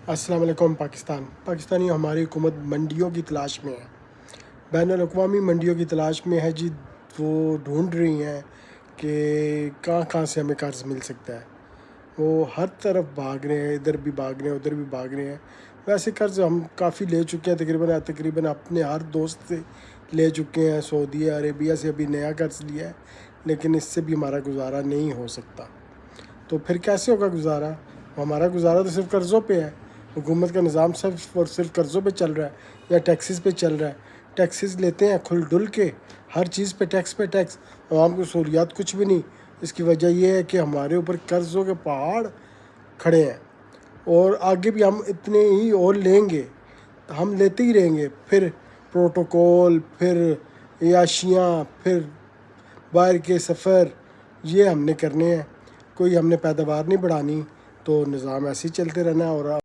السلام علیکم پاکستانی ہماری حکومت منڈیوں کی تلاش میں ہے، بین الاقوامی منڈیوں کی تلاش میں ہے جی۔ وہ ڈھونڈ رہی ہیں کہ کہاں سے ہمیں قرض مل سکتا ہے۔ وہ ہر طرف بھاگ رہے ہیں، ادھر بھی بھاگ رہے ہیں، ادھر بھی بھاگ رہے ہیں۔ ویسے قرض ہم کافی لے چکے ہیں، تقریباً اپنے ہر دوست سے لے چکے ہیں۔ سعودی عربیہ سے ابھی نیا قرض لیا ہے، لیکن اس سے بھی ہمارا گزارا نہیں ہو سکتا۔ تو پھر کیسے ہوگا گزارا؟ ہمارا گزارا تو صرف قرضوں پہ ہے۔ حکومت کا نظام صرف اور صرف قرضوں پہ چل رہا ہے یا ٹیکسز پہ چل رہا ہے۔ ٹیکسز لیتے ہیں کھل ڈل کے، ہر چیز پہ ٹیکس، عوام کو سہولیات کچھ بھی نہیں۔ اس کی وجہ یہ ہے کہ ہمارے اوپر قرضوں کے پہاڑ کھڑے ہیں، اور آگے بھی ہم اتنے ہی اور لیں گے، ہم لیتے ہی رہیں گے۔ پھر پروٹوکول، پھر عیاشیاں، پھر باہر کے سفر، یہ ہم نے کرنے ہیں۔ کوئی ہم نے پیداوار نہیں بڑھانی، تو نظام ایسے ہی چلتے رہنا ہے۔ اور